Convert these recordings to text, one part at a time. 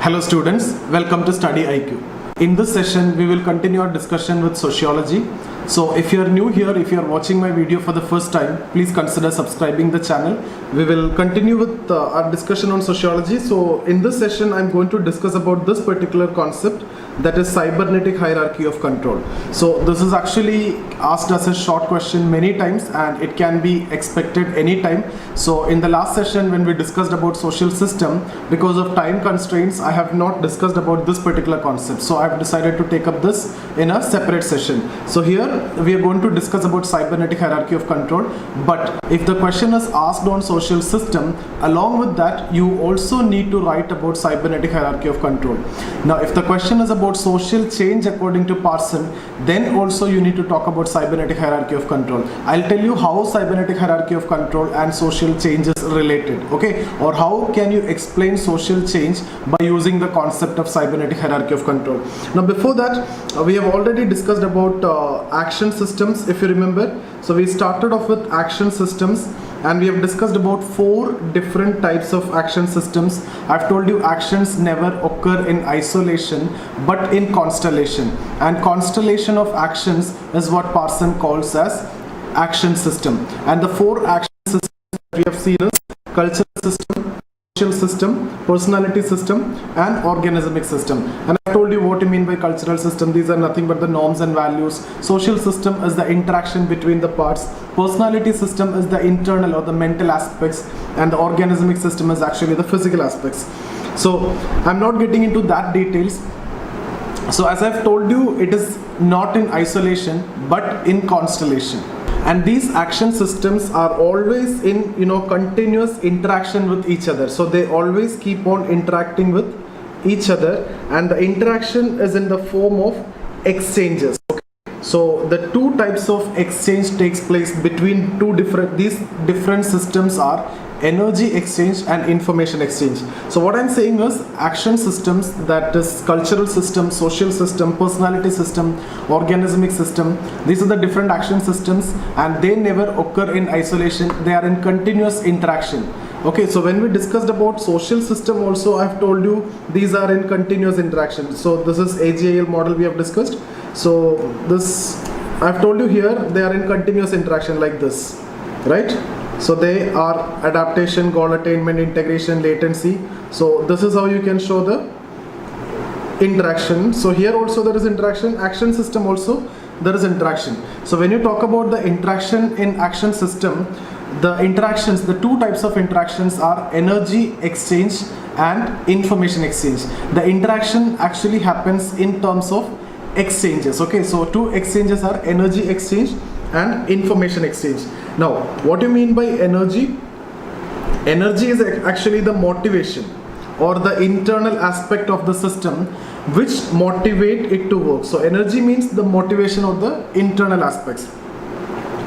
Hello students, welcome to StudyIQ. In this session, we will continue our discussion with sociology. So if you are new here, if you are watching my video for the first time, please consider subscribing the channel. We will continue with our discussion on sociology. So in this session, I'm going to discuss about this particular concept, that is cybernetic hierarchy of control. So this is actually asked as a short question many times and it can be expected anytime. So in the last session when we discussed about social system, because of time constraints, I have not discussed about this particular concept. So I've decided to take up this in a separate session. So here we are going to discuss about cybernetic hierarchy of control. But if the question is asked on social system, along with that, you also need to write about cybernetic hierarchy of control. Now, if the question is about social change according to Parsons, then also you need to talk about cybernetic hierarchy of control. I'll tell you how cybernetic hierarchy of control and social change is related, okay? Or how can you explain social change by using the concept of cybernetic hierarchy of control. Now, before that, we have already discussed about action systems, if you remember. So we started off with action systems and we have discussed about 4 different types of action systems. I've told you actions never occur in isolation but in constellation, and constellation of actions is what Parsons calls as action system. And the 4 action systems that we have seen is cultural system, social system, personality system and organismic system. And I told you what you mean by cultural system. These are nothing but the norms and values. Social system is the interaction between the parts. Personality system is the internal or the mental aspects, and the organismic system is actually the physical aspects. So I'm not getting into that details. So as I've told you, it is not in isolation but in constellation. And these action systems are always in continuous interaction with each other. So they always keep on interacting with each other, and the interaction is in the form of exchanges. Okay? So the 2 types of exchange takes place between these different systems are energy exchange and information exchange. So what I'm saying is action systems, that is cultural system, social system, personality system, organismic system, these are the different action systems and they never occur in isolation. They are in continuous interaction. Okay, so when we discussed about social system also, I've told you these are in continuous interaction. So this is AGIL model we have discussed. So this I've told you here, they are in continuous interaction like this, right? So they are adaptation, goal attainment, integration, latency. So this is how you can show the interaction. So here also there is interaction. Action system also there is interaction. So when you talk about the interaction in action system, the interactions, the 2 types of interactions are energy exchange and information exchange. The interaction actually happens in terms of exchanges. Okay, so 2 exchanges are energy exchange and information exchange. Now, what do you mean by energy? Energy is actually the motivation or the internal aspect of the system which motivate it to work. So energy means the motivation of the internal aspects.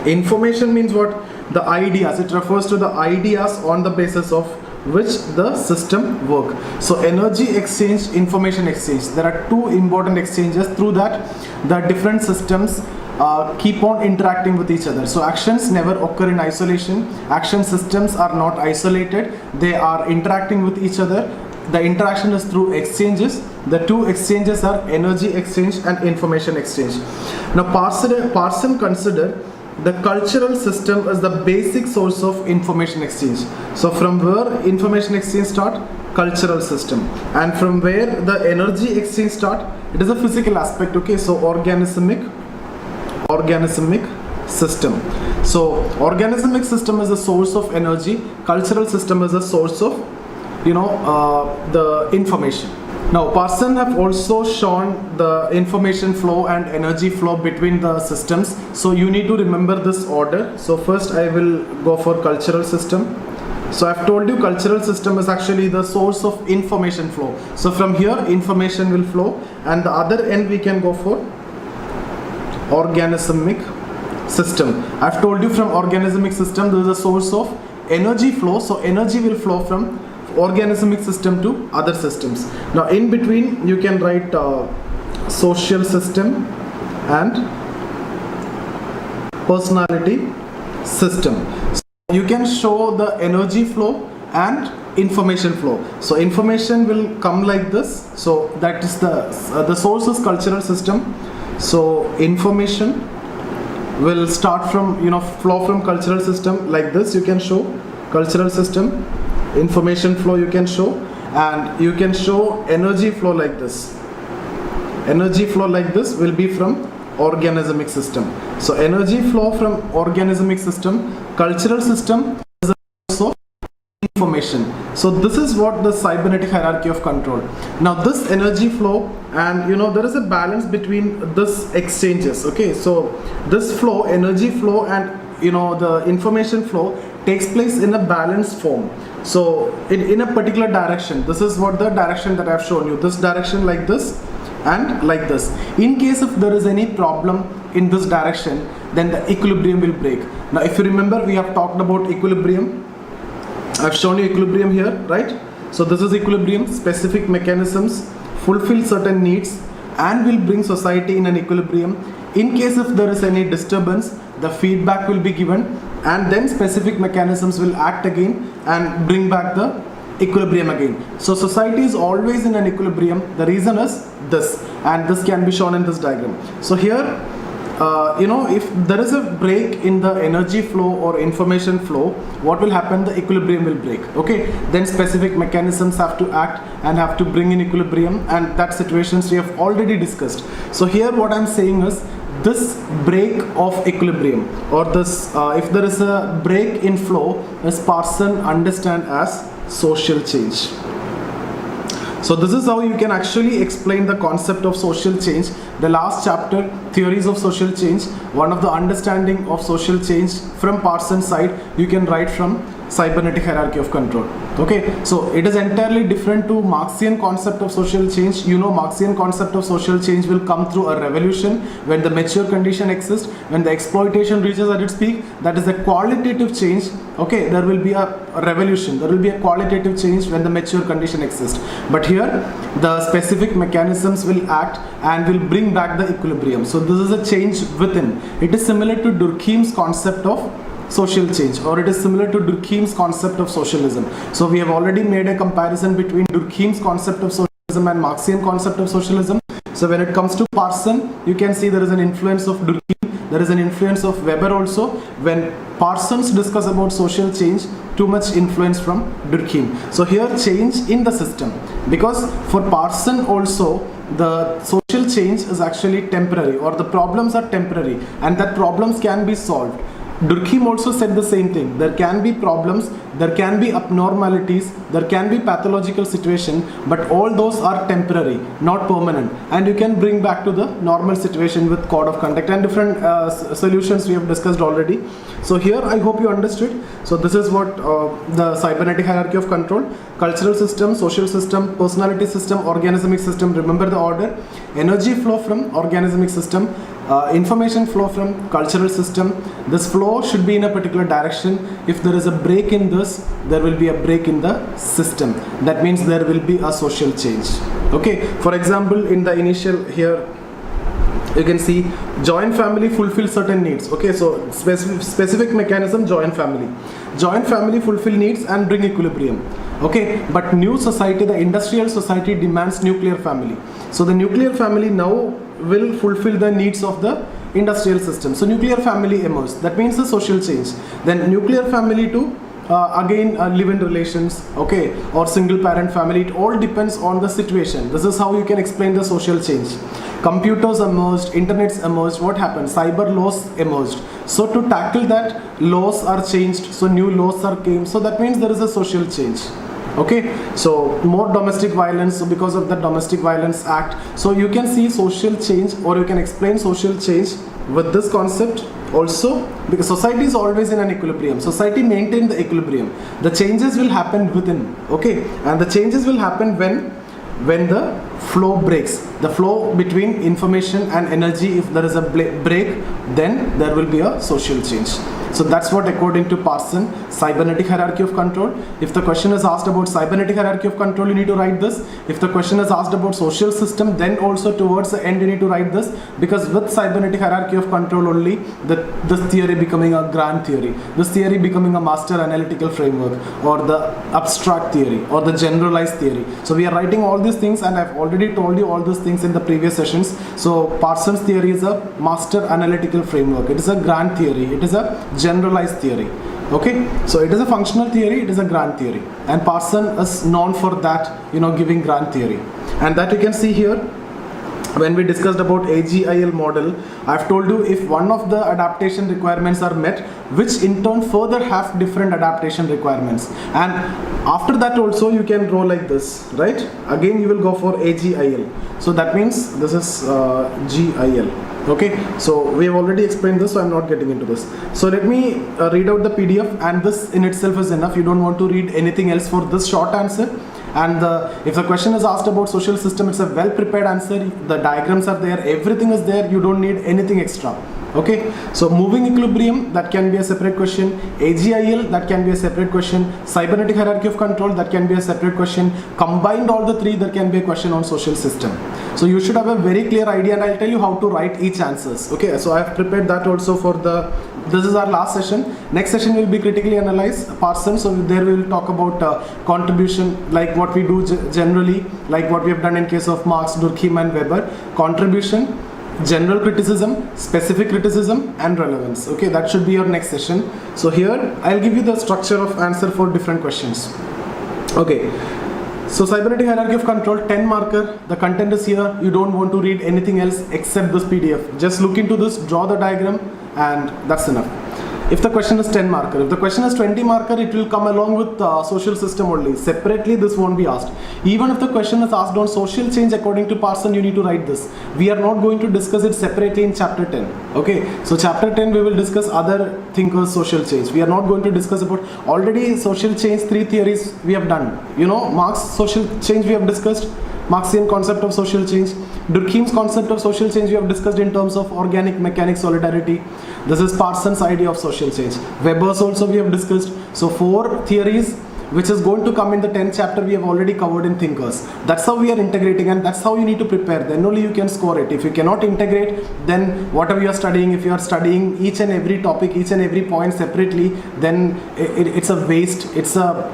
Information means what? The ideas. It refers to the ideas on the basis of which the system work. So energy exchange, information exchange. There are 2 important exchanges. Through that, the different systems keep on interacting with each other. So actions never occur in isolation. Action systems are not isolated. They are interacting with each other. The interaction is through exchanges. The 2 exchanges are energy exchange and information exchange. Now Parsons considered the cultural system as the basic source of information exchange. So from where information exchange start? Cultural system. And from where the energy exchange start? It is a physical aspect. Okay, so organismic system. So organismic system is the source of energy. Cultural system is the source of the information. Now Parsons have also shown the information flow and energy flow between the systems. So you need to remember this order. So first I will go for cultural system. So I've told you cultural system is actually the source of information flow. So from here information will flow, and the other end we can go for organismic system. I've told you from organismic system there is a source of energy flow. So energy will flow from organismic system to other systems. Now in between you can write social system and personality system. So you can show the energy flow and information flow. So information will come like this. So that is the source is cultural system. So information will start from, flow from cultural system like this. You can show cultural system, information flow you can show, and you can show energy flow like this. Energy flow like this will be from organismic system. So energy flow from organismic system, cultural system is also information. So this is what the cybernetic hierarchy of control. Now this energy flow, and there is a balance between this exchanges. Okay, so this flow, energy flow, and the information flow takes place in a balanced form. So in a particular direction. This is what the direction that I have shown you. This direction like this and like this. In case if there is any problem in this direction, then the equilibrium will break. Now if you remember, we have talked about equilibrium. I've shown you equilibrium here, right? So this is equilibrium. Specific mechanisms fulfill certain needs and will bring society in an equilibrium. In case if there is any disturbance, the feedback will be given, and then specific mechanisms will act again and bring back the equilibrium again. So society is always in an equilibrium. The reason is this, and this can be shown in this diagram. So here, if there is a break in the energy flow or information flow, what will happen? The equilibrium will break. Okay, then specific mechanisms have to act and have to bring in equilibrium, and that situations we have already discussed. So here what I'm saying is, this break of equilibrium, or this if there is a break in flow, is Parsons understand as social change. So this is how you can actually explain the concept of social change. The last chapter, theories of social change, one of the understanding of social change from Parsons side, you can write from cybernetic hierarchy of control. Okay, so it is entirely different to Marxian concept of social change. Marxian concept of social change will come through a revolution when the mature condition exists, when the exploitation reaches at its peak. That is a qualitative change. Okay, there will be a revolution, there will be a qualitative change when the mature condition exists. But here the specific mechanisms will act and will bring back the equilibrium. So this is a change within. It is similar to Durkheim's concept of social change, or it is similar to Durkheim's concept of socialism. So we have already made a comparison between Durkheim's concept of socialism and Marxian concept of socialism. So when it comes to Parsons, you can see there is an influence of Durkheim, there is an influence of Weber also. When Parsons discuss about social change, too much influence from Durkheim. So here change in the system, because for Parsons also the social change is actually temporary, or the problems are temporary, and that problems can be solved. Durkheim also said the same thing. There can be problems, there can be abnormalities, there can be pathological situation, but all those are temporary, not permanent, and you can bring back to the normal situation with code of conduct and different solutions we have discussed already. So here I hope you understood. So this is what the cybernetic hierarchy of control: cultural system, social system, personality system, organismic system. Remember the order: energy flow from organismic system, information flow from cultural system. This flow should be in a particular direction. If there is a break in this, there will be a break in the system. That means there will be a social change. Okay, for example, in the initial here you can see joint family fulfill certain needs. Okay, so specific mechanism, joint family fulfill needs and bring equilibrium. Okay, but new society, the industrial society, demands nuclear family. So the nuclear family now will fulfill the needs of the industrial system. So nuclear family emerges. That means the social change. Then nuclear family to live-in relations, okay, or single parent family. It all depends on the situation. This is how you can explain the social change. Computers emerged, internets emerged. What happened? Cyber laws emerged. So to tackle that, laws are changed. So new laws are came. So that means there is a social change. Okay, so more domestic violence. So because of the Domestic Violence Act, so you can see social change, or you can explain social change with this concept also, because society is always in an equilibrium. Society maintains the equilibrium. The changes will happen within. Okay, and the changes will happen when the flow breaks, the flow between information and energy, if there is a break, then there will be a social change. So that's what, according to Parsons, cybernetic hierarchy of control. If the question is asked about cybernetic hierarchy of control, you need to write this. If the question is asked about social system, then also towards the end you need to write this, because with cybernetic hierarchy of control only, this theory becoming a grand theory, this theory becoming a master analytical framework, or the abstract theory, or the generalized theory. So we are writing all these things, and I've already told you all these things in the previous sessions. So Parsons theory is a master analytical framework. It is a grand theory. It is a generalized theory. Okay, so it is a functional theory, it is a grand theory, and Parsons is known for that, giving grand theory. And that you can see here when we discussed about AGIL model. I've told you, if one of the adaptation requirements are met, which in turn further have different adaptation requirements, and after that also you can go like this, right? Again you will go for AGIL. So that means this is GIL. Okay, so we have already explained this, so I'm not getting into this. So let me read out the PDF, and this in itself is enough. You don't want to read anything else for this short answer. And if the question is asked about social system, it's a well prepared answer. The diagrams are there, everything is there, you don't need anything extra. Okay, so moving equilibrium, that can be a separate question. AGIL, that can be a separate question. Cybernetic hierarchy of control, that can be a separate question. Combined all the three, there can be a question on social system. So you should have a very clear idea, and I'll tell you how to write each answers. Okay, so I've prepared that also for this is our last session. Next session will be critically analyze Parsons. So there we will talk about contribution, like what we do generally, like what we have done in case of Marx, Durkheim and Weber. Contribution, general criticism, specific criticism and relevance. Okay, that should be your next session. So here I'll give you the structure of answer for different questions. Okay, so cybernetic hierarchy of control, 10 marker, the content is here. You don't want to read anything else except this PDF. Just look into this, draw the diagram, and that's enough. If the question is 10 marker, if the question is 20 marker, it will come along with social system only. Separately, this won't be asked. Even if the question is asked on social change, according to Parsons, you need to write this. We are not going to discuss it separately in chapter 10. Okay, so chapter 10 we will discuss other thinkers' social change. We are not going to discuss about already social change, 3 theories we have done. Marx social change we have discussed. Marxian concept of social change. Durkheim's concept of social change we have discussed in terms of organic mechanics solidarity. This is Parsons' idea of social change. Weber's also we have discussed. So 4 theories which is going to come in the 10th chapter we have already covered in thinkers. That's how we are integrating, and that's how you need to prepare. Then only you can score it. If you cannot integrate, then whatever you are studying, if you are studying each and every topic, each and every point separately, then it's a waste. It's a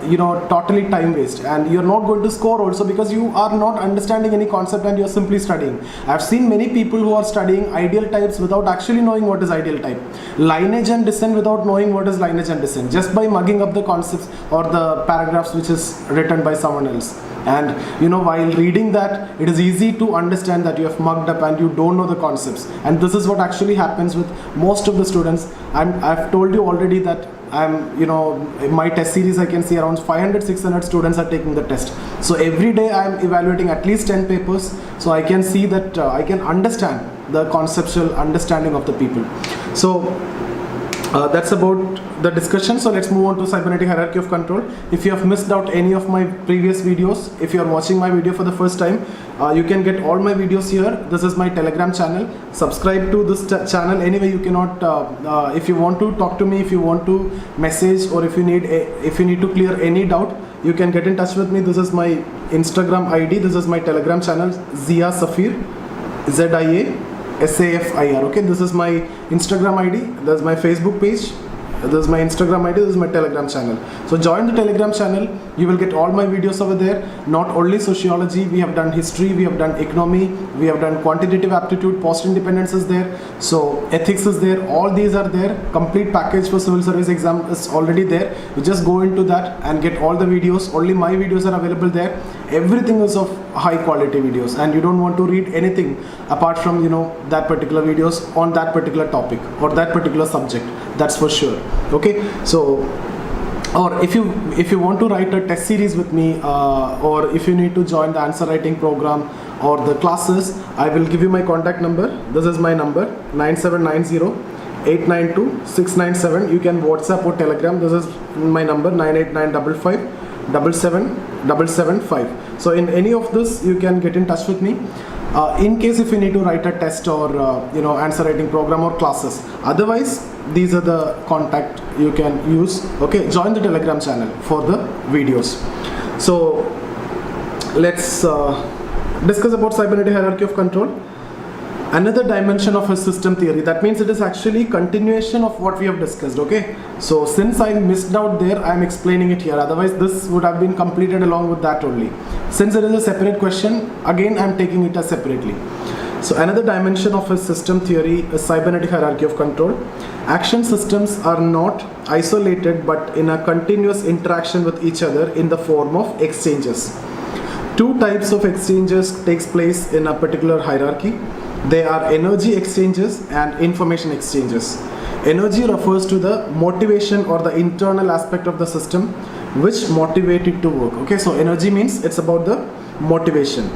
totally time waste, and you're not going to score also, because you are not understanding any concept and you're simply studying. I've seen many people who are studying ideal types without actually knowing what is ideal type, lineage and descent without knowing what is lineage and descent, just by mugging up the concepts or the paragraphs which is written by someone else. And while reading that, it is easy to understand that you have mugged up and you don't know the concepts. And this is what actually happens with most of the students. I've told you already that in my test series I can see around 500-600 students are taking the test. So every day I am evaluating at least 10 papers, so I can see that I can understand the conceptual understanding of the people. So that's about the discussion. So let's move on to cybernetic hierarchy of control. If you have missed out any of my previous videos, if you are watching my video for the first time, you can get all my videos here. This is my Telegram channel. Subscribe to this channel. Anyway, you cannot, if you want to talk to me, if you want to message, or if you need to clear any doubt, you can get in touch with me. This is my Instagram ID. This is my Telegram channel, Zia Safir, ZIA SAFIR. Okay, this is my Instagram ID. That's my Facebook page. This is my Instagram ID. This is my Telegram channel. So join the Telegram channel. You will get all my videos over there. Not only sociology, we have done history, we have done economy, we have done quantitative aptitude, post-independence is there. So ethics is there. All these are there. Complete package for civil service exam is already there. You just go into that and get all the videos. Only my videos are available there. Everything is of high quality videos, and you don't want to read anything apart from that particular videos on that particular topic or that particular subject. That's for sure. Okay, so or if you want to write a test series with me, or if you need to join the answer writing program or the classes, I will give you my contact number. This is my number, 9790-892-697. You can WhatsApp or Telegram. This is my number, 98955 77755. So in any of this, you can get in touch with me. In case if you need to write a test or answer writing program or classes. Otherwise, these are the contact you can use. Okay, join the Telegram channel for the videos. So let's discuss about cybernetic hierarchy of control. Another dimension of a system theory. That means it is actually continuation of what we have discussed. Okay, so since I missed out there, I am explaining it here. Otherwise, this would have been completed along with that only. Since it is a separate question, again I am taking it as separately. So another dimension of a system theory is cybernetic hierarchy of control. Action systems are not isolated but in a continuous interaction with each other in the form of exchanges. Two types of exchanges takes place in a particular hierarchy. They are energy exchanges and information exchanges. Energy refers to the motivation or the internal aspect of the system which motivate it to work. Okay, so energy means it's about the motivation.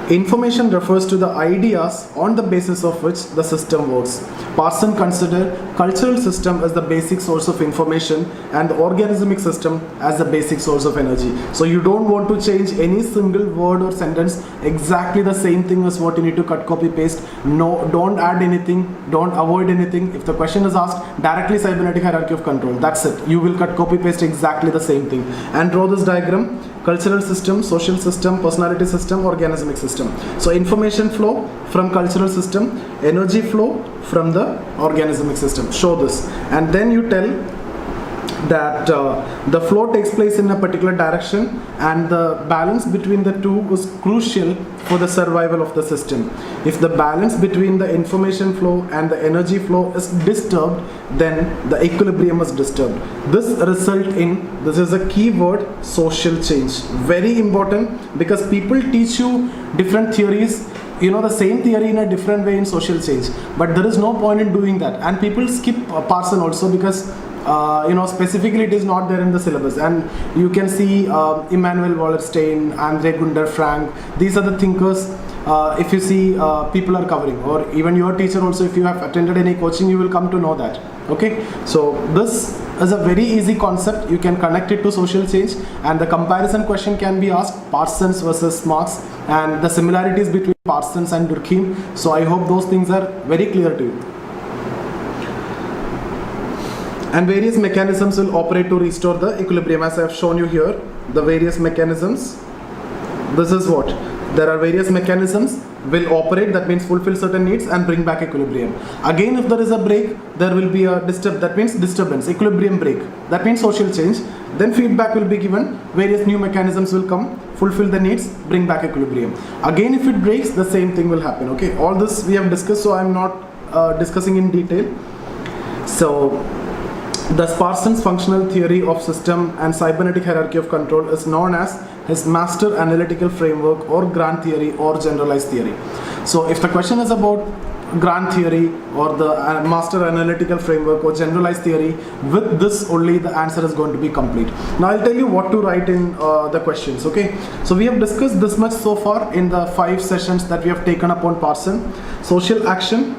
Information refers to the ideas on the basis of which the system works. Parsons consider cultural system as the basic source of information and the organismic system as the basic source of energy. So you don't want to change any single word or sentence, exactly the same thing as what you need to cut, copy, paste. No, don't add anything, don't avoid anything. If the question is asked, directly cybernetic hierarchy of control. That's it. You will cut, copy, paste exactly the same thing. And draw this diagram. Cultural system, social system, personality system, organismic system. So information flow from cultural system, energy flow from the organismic system. Show this. And then you tell that the flow takes place in a particular direction and the balance between the two is crucial for the survival of the system. If the balance between the information flow and the energy flow is disturbed, then the equilibrium is disturbed. This is a key word, social change. Very important, because people teach you different theories, the same theory in a different way in social change, but there is no point in doing that, and people skip Parsons also because specifically it is not there in the syllabus. And you can see Immanuel Wallerstein, Andre Gunder Frank, these are the thinkers. If you see people are covering, or even your teacher also, if you have attended any coaching, you will come to know that. Okay, so this is a very easy concept. You can connect it to social change, and the comparison question can be asked, Parsons versus Marx, and the similarities between Parsons and Durkheim. So I hope those things are very clear to you. And various mechanisms will operate to restore the equilibrium, as I have shown you here. The various mechanisms, this is what there are various mechanisms will operate, that means fulfill certain needs and bring back equilibrium. Again, if there is a break, there will be a that means disturbance, equilibrium break, that means social change. Then feedback will be given, various new mechanisms will come, fulfill the needs, bring back equilibrium. Again, if it breaks, the same thing will happen. Okay, all this we have discussed, so I am not discussing in detail. So the Parsons functional theory of system and cybernetic hierarchy of control is known as his master analytical framework, or grand theory, or generalized theory. So if the question is about grand theory or the master analytical framework or generalized theory, with this only the answer is going to be complete. Now I'll tell you what to write in the questions. Okay, so we have discussed this much so far in the 5 sessions that we have taken upon Parsons. Social action.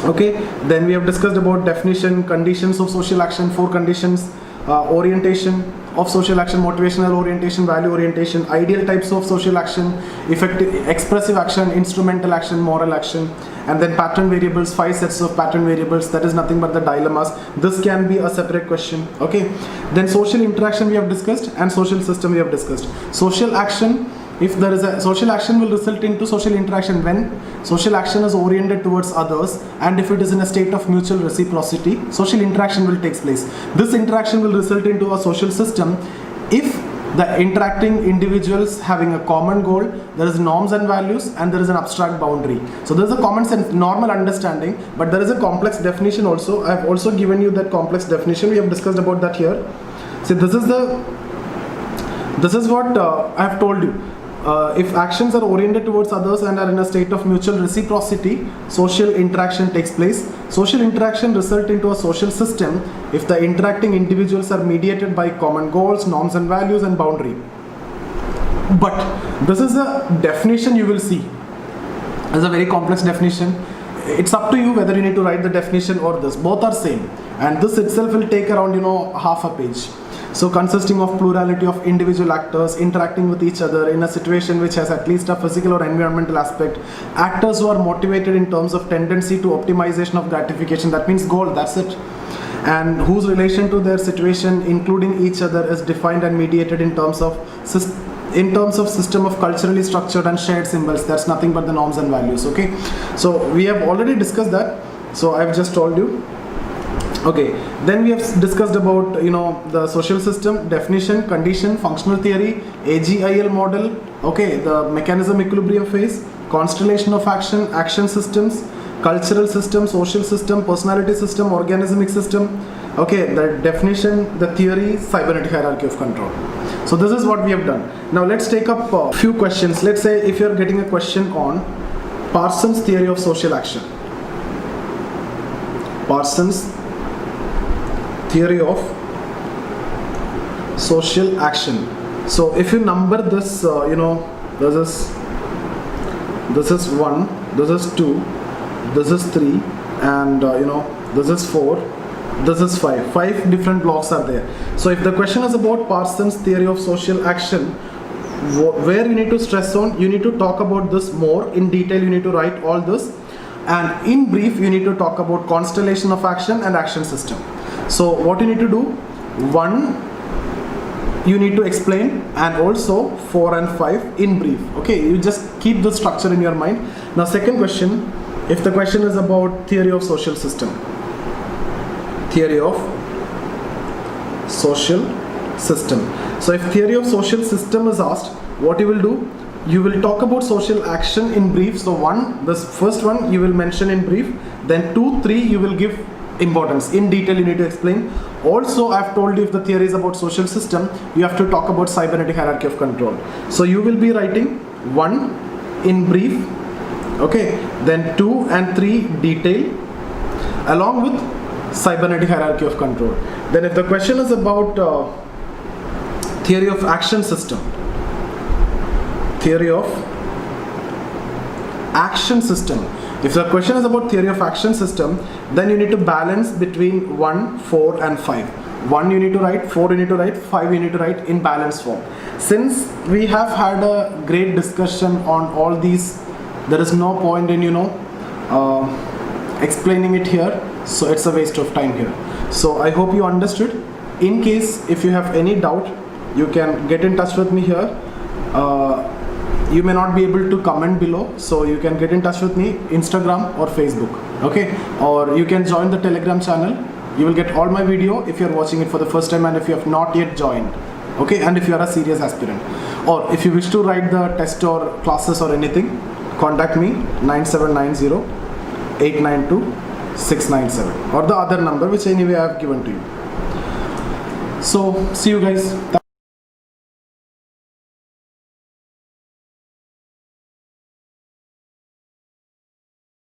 Okay, then we have discussed about definition, conditions of social action, 4 conditions, orientation of social action, motivational orientation, value orientation, ideal types of social action, effective, expressive action, instrumental action, moral action, and then pattern variables, 5 sets of pattern variables, that is nothing but the dilemmas. This can be a separate question. Okay, then social interaction we have discussed, and social system we have discussed. Social action, if there is a social action, will result into social interaction when social action is oriented towards others, and if it is in a state of mutual reciprocity, social interaction will take place. This interaction will result into a social system if the interacting individuals having a common goal, there is norms and values, and there is an abstract boundary. So there is a common sense, normal understanding, but there is a complex definition also. I have also given you that complex definition. We have discussed about that here. So this is what I have told you. If actions are oriented towards others and are in a state of mutual reciprocity, social interaction takes place. Social interaction results into a social system if the interacting individuals are mediated by common goals, norms and values, and boundary. But this is a definition you will see. It's a very complex definition. It's up to you whether you need to write the definition or this. Both are same. And this itself will take around, half a page. So consisting of plurality of individual actors interacting with each other in a situation which has at least a physical or environmental aspect. Actors who are motivated in terms of tendency to optimization of gratification, that means goal, that's it. And whose relation to their situation, including each other, is defined and mediated in terms of system of culturally structured and shared symbols. That's nothing but the norms and values. Okay, so we have already discussed that, so I've just told you. Okay, then we have discussed about the social system, definition, condition, functional theory, AGIL model, okay, the mechanism equilibrium phase, constellation of action systems, cultural system, social system, personality system, organismic system, okay, the definition, the theory, cybernetic hierarchy of control. So this is what we have done. Now let's take up a few questions. Let's say if you're getting a question on Parsons theory of social action. Parsons theory of social action. So if you number this, this is 1, this is 2, this is 3, and this is 4, this is 5. 5 different blocks are there. So if the question is about Parsons theory of social action, where you need to stress on, you need to talk about this more in detail, you need to write all this, and in brief you need to talk about constellation of action and action system. So what you need to do, 1 you need to explain, and also 4 and 5 in brief. Okay, you just keep the structure in your mind. Now second question, if the question is about theory of social system, theory of social system. So if theory of social system is asked, what you will do, you will talk about social action in brief. So this first one you will mention in brief, then 2, 3 you will give importance. In detail you need to explain. Also I've told you if the theory is about social system, you have to talk about cybernetic hierarchy of control. So you will be writing 1 in brief, okay, then 2 and 3 detail along with cybernetic hierarchy of control. Then if the question is about theory of action system, theory of action system, if the question is about theory of action system, then you need to balance between 1, 4 and 5. 1 you need to write, 4 you need to write, 5 you need to write in balanced form. Since we have had a great discussion on all these, there is no point in explaining it here, so it's a waste of time here. So I hope you understood. In case if you have any doubt, you can get in touch with me here. You may not be able to comment below, so you can get in touch with me Instagram or Facebook, okay, or you can join the Telegram channel. You will get all my video if you are watching it for the first time and if you have not yet joined, okay, and if you are a serious aspirant, or if you wish to write the test or classes or anything, contact me 9790-892-697 or the other number which anyway I have given to you. So see you guys.